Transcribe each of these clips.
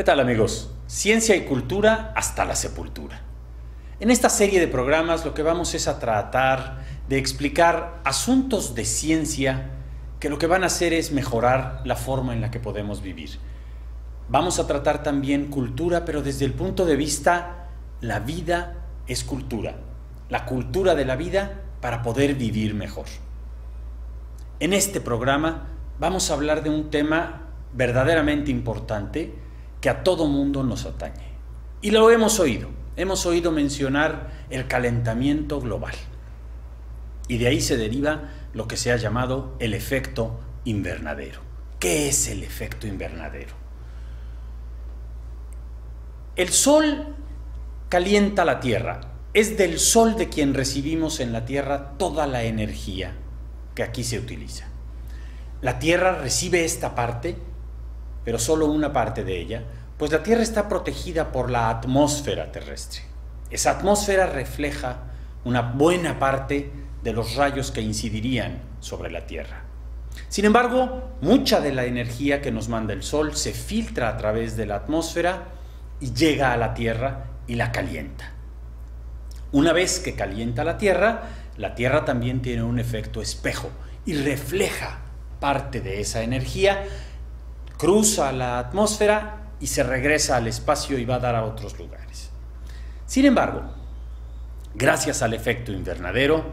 tal, amigos? Ciencia y cultura hasta la sepultura. En esta serie de programas lo que vamos es a tratar de explicar asuntos de ciencia que lo que van a hacer es mejorar la forma en la que podemos vivir. Vamos a tratar también cultura, pero desde el punto de vista, la vida es cultura. La cultura de la vida para poder vivir mejor. En este programa vamos a hablar de un tema verdaderamente importante que a todo mundo nos atañe. Y lo hemos oído mencionar el calentamiento global. Y de ahí se deriva lo que se ha llamado el efecto invernadero. ¿Qué es el efecto invernadero? El sol calienta la Tierra. Es del sol de quien recibimos en la Tierra toda la energía que aquí se utiliza. La Tierra recibe esta parte, pero solo una parte de ella, pues la Tierra está protegida por la atmósfera terrestre. Esa atmósfera refleja una buena parte de los rayos que incidirían sobre la Tierra. Sin embargo, mucha de la energía que nos manda el Sol se filtra a través de la atmósfera y llega a la Tierra y la calienta. Una vez que calienta la Tierra también tiene un efecto espejo y refleja parte de esa energía, cruza la atmósfera y se regresa al espacio y va a dar a otros lugares. Sin embargo, gracias al efecto invernadero,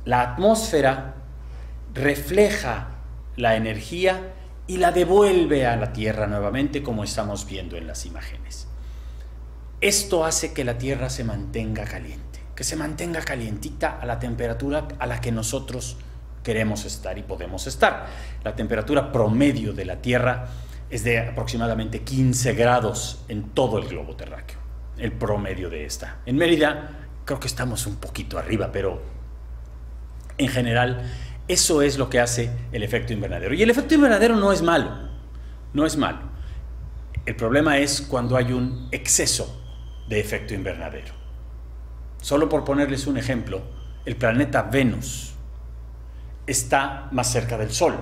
la atmósfera refleja la energía y la devuelve a la Tierra nuevamente, como estamos viendo en las imágenes. Esto hace que la Tierra se mantenga caliente, que se mantenga calientita a la temperatura a la que nosotros queremos estar y podemos estar. La temperatura promedio de la Tierra es de aproximadamente 15 grados en todo el globo terráqueo, el promedio de esta. En Mérida creo que estamos un poquito arriba, pero en general eso es lo que hace el efecto invernadero. Y el efecto invernadero no es malo, no es malo. El problema es cuando hay un exceso de efecto invernadero. Solo por ponerles un ejemplo, el planeta Venus está más cerca del Sol.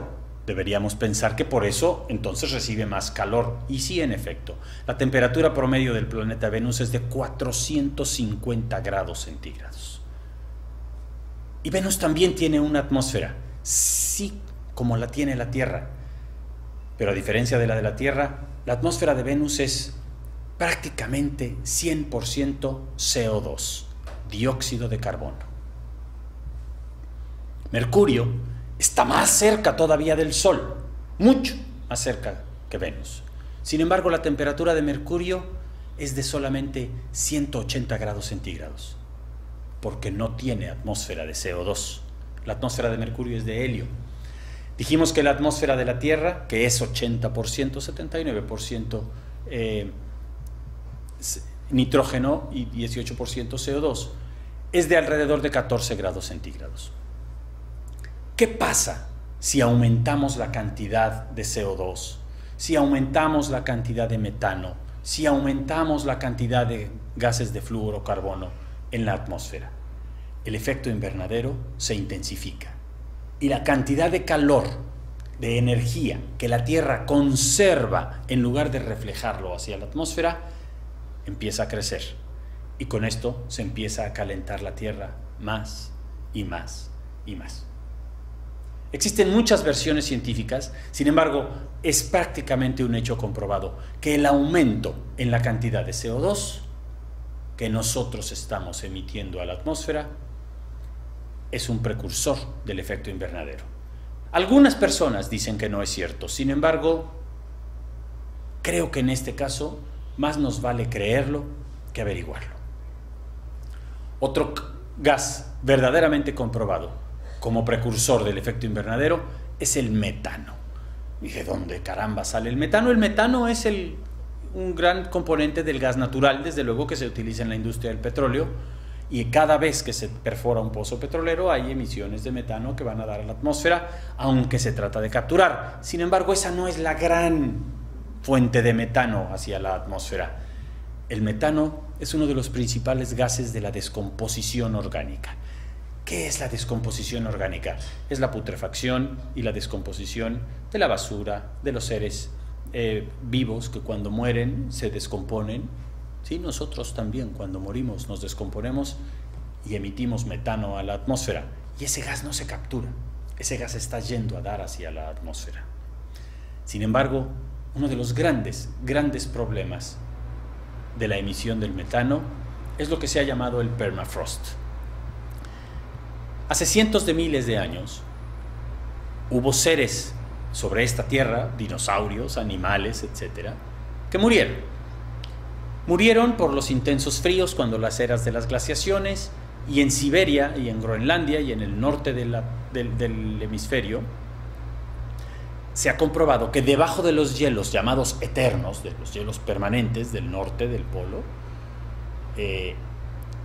Deberíamos pensar que por eso entonces recibe más calor. Y sí, en efecto, la temperatura promedio del planeta Venus es de 450 grados centígrados. Y Venus también tiene una atmósfera, sí, como la tiene la Tierra. Pero a diferencia de la Tierra, la atmósfera de Venus es prácticamente 100% CO2, dióxido de carbono. Mercurio está más cerca todavía del Sol, mucho más cerca que Venus. Sin embargo, la temperatura de Mercurio es de solamente 180 grados centígrados, porque no tiene atmósfera de CO2. La atmósfera de Mercurio es de helio. Dijimos que la atmósfera de la Tierra, que es 80%, 79% nitrógeno y 18% CO2, es de alrededor de 14 grados centígrados. ¿Qué pasa si aumentamos la cantidad de CO2, si aumentamos la cantidad de metano, si aumentamos la cantidad de gases de fluorocarbono en la atmósfera? El efecto invernadero se intensifica y la cantidad de calor, de energía que la Tierra conserva en lugar de reflejarlo hacia la atmósfera, empieza a crecer. Y con esto se empieza a calentar la Tierra más y más y más. Existen muchas versiones científicas, sin embargo, es prácticamente un hecho comprobado que el aumento en la cantidad de CO2 que nosotros estamos emitiendo a la atmósfera es un precursor del efecto invernadero. Algunas personas dicen que no es cierto, sin embargo, creo que en este caso más nos vale creerlo que averiguarlo. Otro gas verdaderamente comprobado como precursor del efecto invernadero es el metano. ¿Y de dónde caramba sale el metano? El metano es un gran componente del gas natural, desde luego que se utiliza en la industria del petróleo, y cada vez que se perfora un pozo petrolero hay emisiones de metano que van a dar a la atmósfera, aunque se trata de capturar. Sin embargo, esa no es la gran fuente de metano hacia la atmósfera. El metano es uno de los principales gases de la descomposición orgánica. ¿Qué es la descomposición orgánica? Es la putrefacción y la descomposición de la basura, de los seres vivos que cuando mueren se descomponen. Sí, nosotros también cuando morimos nos descomponemos y emitimos metano a la atmósfera. Y ese gas no se captura. Ese gas está yendo a dar hacia la atmósfera. Sin embargo, uno de los grandes problemas de la emisión del metano es lo que se ha llamado el permafrost. Hace cientos de miles de años hubo seres sobre esta tierra, dinosaurios, animales, etcétera, que murieron. Murieron por los intensos fríos cuando las eras de las glaciaciones, y en Siberia y en Groenlandia y en el norte del hemisferio se ha comprobado que debajo de los hielos llamados eternos, de los hielos permanentes del norte del polo,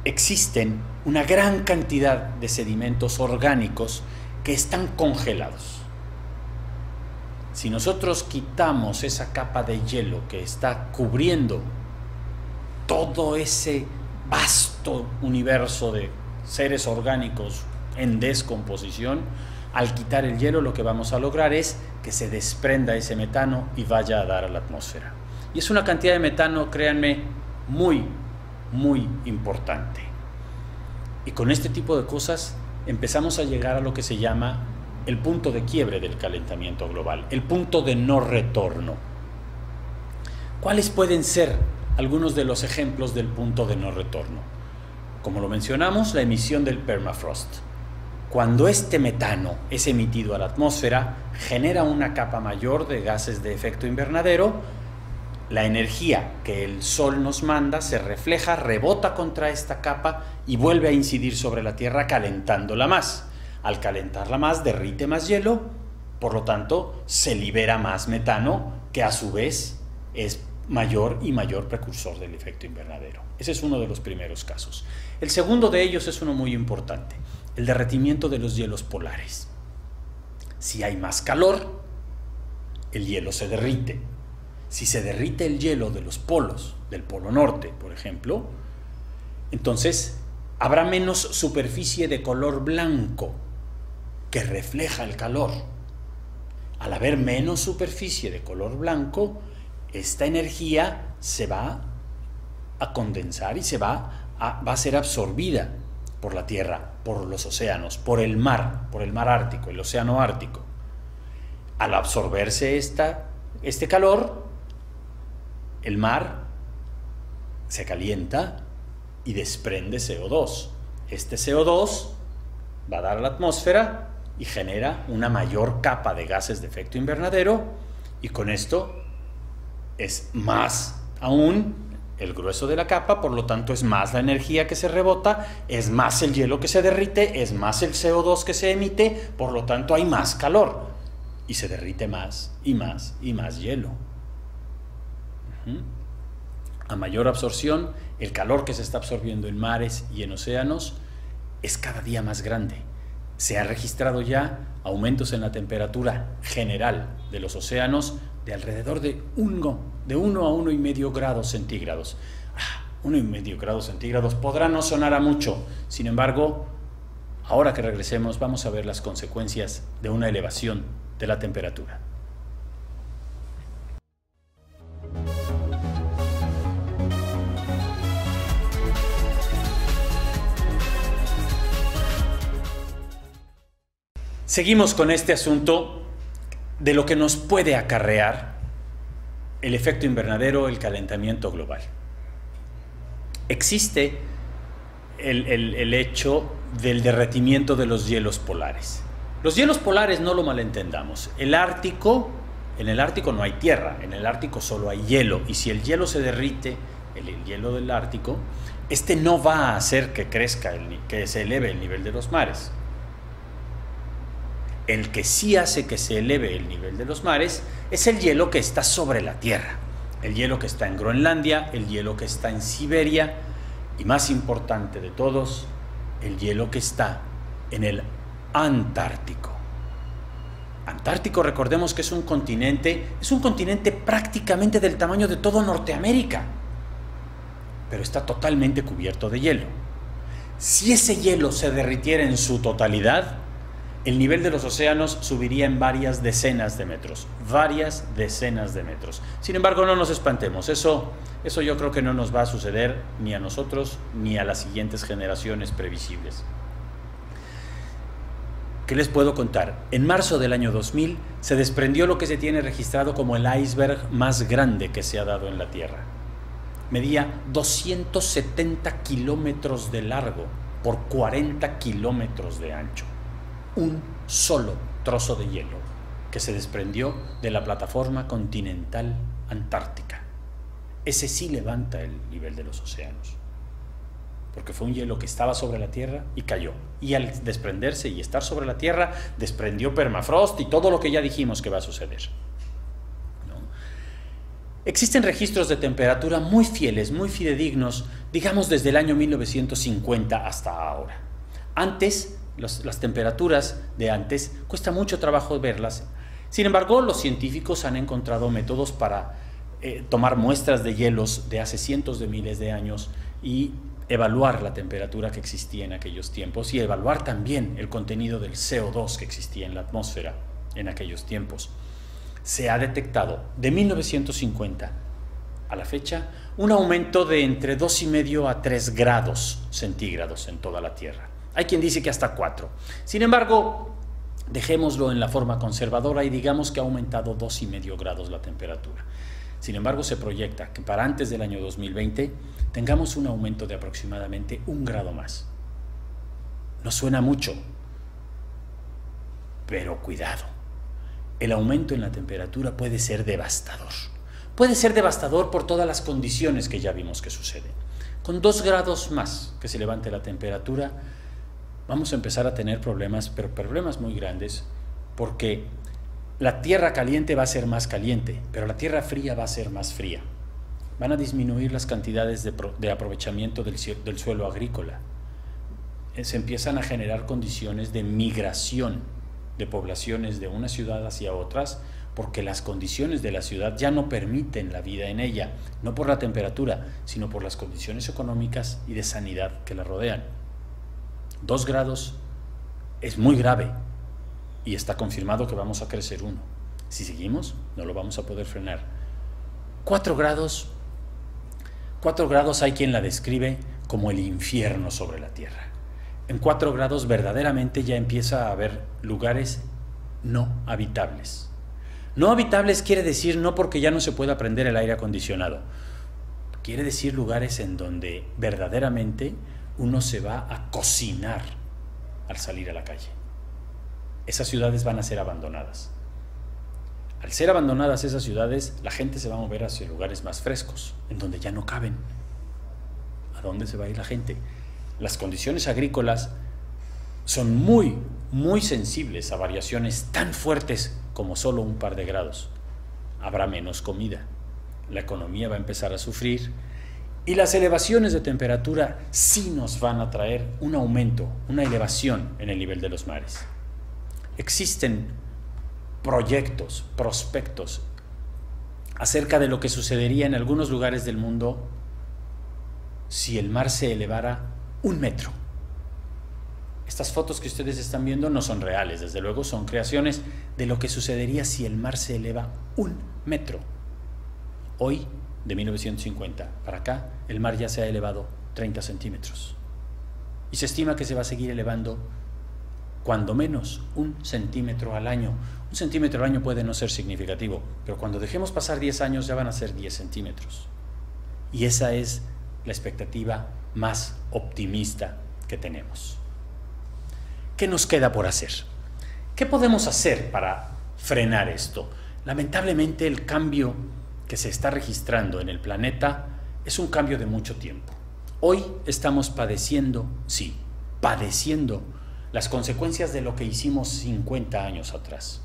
existen una gran cantidad de sedimentos orgánicos que están congelados. Si nosotros quitamos esa capa de hielo que está cubriendo todo ese vasto universo de seres orgánicos en descomposición, al quitar el hielo lo que vamos a lograr es que se desprenda ese metano y vaya a dar a la atmósfera. Y es una cantidad de metano, créanme, muy importante. Y con este tipo de cosas empezamos a llegar a lo que se llama el punto de quiebre del calentamiento global, el punto de no retorno. ¿Cuáles pueden ser algunos de los ejemplos del punto de no retorno? Como lo mencionamos, la emisión del permafrost. Cuando este metano es emitido a la atmósfera, genera una capa mayor de gases de efecto invernadero. La energía que el sol nos manda se refleja, rebota contra esta capa y vuelve a incidir sobre la Tierra calentándola más. Al calentarla más, derrite más hielo, por lo tanto, se libera más metano, que a su vez es mayor y mayor precursor del efecto invernadero. Ese es uno de los primeros casos. El segundo de ellos es uno muy importante, el derretimiento de los hielos polares. Si hay más calor, el hielo se derrite. Si se derrite el hielo de los polos, del polo norte, por ejemplo, entonces habrá menos superficie de color blanco que refleja el calor. Al haber menos superficie de color blanco, esta energía se va a condensar y va a ser absorbida por la Tierra, por los océanos, por el mar Ártico, el océano Ártico. Al absorberse este calor, el mar se calienta y desprende CO2. Este CO2 va a dar a la atmósfera y genera una mayor capa de gases de efecto invernadero, y con esto es más aún el grueso de la capa, por lo tanto es más la energía que se rebota, es más el hielo que se derrite, es más el CO2 que se emite, por lo tanto hay más calor y se derrite más y más y más hielo. A mayor absorción, el calor que se está absorbiendo en mares y en océanos es cada día más grande. Se han registrado ya aumentos en la temperatura general de los océanos de alrededor de 1 a 1,5 grados centígrados. 1,5 grados centígrados podrá no sonar a mucho, sin embargo, ahora que regresemos vamos a ver las consecuencias de una elevación de la temperatura. Seguimos con este asunto de lo que nos puede acarrear el efecto invernadero, el calentamiento global. Existe el hecho del derretimiento de los hielos polares. Los hielos polares, no lo malentendamos. En el Ártico no hay tierra, en el Ártico solo hay hielo, y si el hielo se derrite, el hielo del Ártico, este no va a hacer que crezca, que se eleve el nivel de los mares. El que sí hace que se eleve el nivel de los mares es el hielo que está sobre la Tierra, el hielo que está en Groenlandia, el hielo que está en Siberia, y más importante de todos, el hielo que está en el Antártico. Antártico, recordemos que es un continente prácticamente del tamaño de todo Norteamérica, pero está totalmente cubierto de hielo. Si ese hielo se derritiera en su totalidad, el nivel de los océanos subiría en varias decenas de metros, varias decenas de metros. Sin embargo, no nos espantemos, eso yo creo que no nos va a suceder ni a nosotros ni a las siguientes generaciones previsibles. ¿Qué les puedo contar? En marzo del año 2000 se desprendió lo que se tiene registrado como el iceberg más grande que se ha dado en la Tierra. Medía 270 kilómetros de largo por 40 kilómetros de ancho. Un solo trozo de hielo que se desprendió de la plataforma continental antártica. Ese sí levanta el nivel de los océanos, porque fue un hielo que estaba sobre la Tierra y cayó. Y al desprenderse y estar sobre la Tierra, desprendió permafrost y todo lo que ya dijimos que va a suceder. ¿No? Existen registros de temperatura muy fieles, muy fidedignos, digamos desde el año 1950 hasta ahora. Antes, las temperaturas de antes, cuesta mucho trabajo verlas. Sin embargo, los científicos han encontrado métodos para tomar muestras de hielos de hace cientos de miles de años y evaluar la temperatura que existía en aquellos tiempos y evaluar también el contenido del CO2 que existía en la atmósfera en aquellos tiempos. Se ha detectado de 1950 a la fecha un aumento de entre 2,5 a 3 grados centígrados en toda la Tierra. Hay quien dice que hasta 4. Sin embargo, dejémoslo en la forma conservadora y digamos que ha aumentado 2,5 grados la temperatura. Sin embargo, se proyecta que para antes del año 2020 tengamos un aumento de aproximadamente 1 grado más. No suena mucho, pero cuidado. El aumento en la temperatura puede ser devastador. Puede ser devastador por todas las condiciones que ya vimos que suceden. Con 2 grados más que se levante la temperatura, vamos a empezar a tener problemas, pero problemas muy grandes, porque la tierra caliente va a ser más caliente, pero la tierra fría va a ser más fría. Van a disminuir las cantidades de aprovechamiento del suelo agrícola. Se empiezan a generar condiciones de migración de poblaciones de una ciudad hacia otras, porque las condiciones de la ciudad ya no permiten la vida en ella, no por la temperatura, sino por las condiciones económicas y de sanidad que la rodean. 2 grados es muy grave y está confirmado que vamos a crecer 1. Si seguimos, no lo vamos a poder frenar. 4 grados hay quien la describe como el infierno sobre la Tierra. En 4 grados verdaderamente ya empieza a haber lugares no habitables. No habitables quiere decir no porque ya no se pueda prender el aire acondicionado. Quiere decir lugares en donde verdaderamente uno se va a cocinar al salir a la calle. Esas ciudades van a ser abandonadas. Al ser abandonadas esas ciudades, la gente se va a mover hacia lugares más frescos, en donde ya no caben. ¿A dónde se va a ir la gente? Las condiciones agrícolas son muy, muy sensibles a variaciones tan fuertes como solo un par de grados. Habrá menos comida, la economía va a empezar a sufrir y las elevaciones de temperatura sí nos van a traer un aumento, una elevación en el nivel de los mares. Existen prospectos acerca de lo que sucedería en algunos lugares del mundo si el mar se elevara 1 metro. Estas fotos que ustedes están viendo no son reales, desde luego son creaciones de lo que sucedería si el mar se eleva 1 metro. Hoy, de 1950 para acá, el mar ya se ha elevado 30 centímetros. Y se estima que se va a seguir elevando cuando menos 1 centímetro al año. 1 centímetro al año puede no ser significativo, pero cuando dejemos pasar 10 años ya van a ser 10 centímetros. Y esa es la expectativa más optimista que tenemos. ¿Qué nos queda por hacer? ¿Qué podemos hacer para frenar esto? Lamentablemente el cambio que se está registrando en el planeta es un cambio de mucho tiempo. Hoy estamos padeciendo las consecuencias de lo que hicimos 50 años atrás.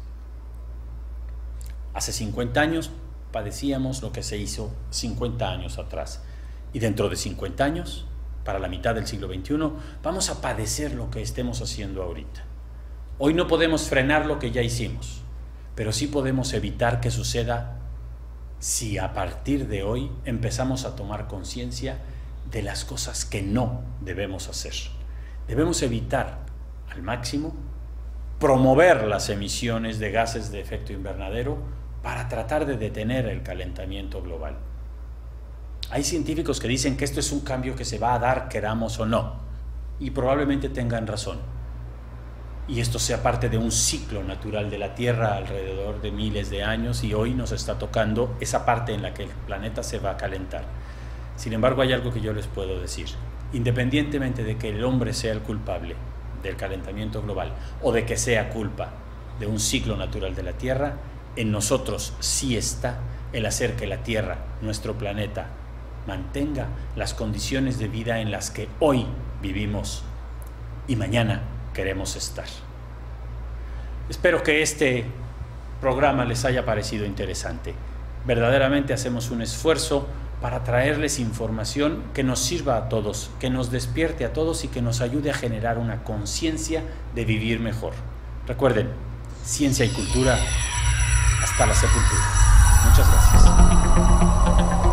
Hace 50 años padecíamos lo que se hizo 50 años atrás. Y dentro de 50 años, para la mitad del siglo XXI, vamos a padecer lo que estemos haciendo ahorita. Hoy no podemos frenar lo que ya hicimos, pero sí podemos evitar que suceda si a partir de hoy empezamos a tomar conciencia de las cosas que no debemos hacer. Debemos evitar al máximo promover las emisiones de gases de efecto invernadero para tratar de detener el calentamiento global. Hay científicos que dicen que esto es un cambio que se va a dar, queramos o no, y probablemente tengan razón. Y esto sea parte de un ciclo natural de la Tierra alrededor de miles de años, y hoy nos está tocando esa parte en la que el planeta se va a calentar. Sin embargo, hay algo que yo les puedo decir. Independientemente de que el hombre sea el culpable del calentamiento global o de que sea culpa de un ciclo natural de la Tierra, en nosotros sí está el hacer que la Tierra, nuestro planeta, mantenga las condiciones de vida en las que hoy vivimos y mañana queremos estar. Espero que este programa les haya parecido interesante. Verdaderamente hacemos un esfuerzo para traerles información que nos sirva a todos, que nos despierte a todos y que nos ayude a generar una conciencia de vivir mejor. Recuerden, ciencia y cultura hasta la sepultura. Muchas gracias.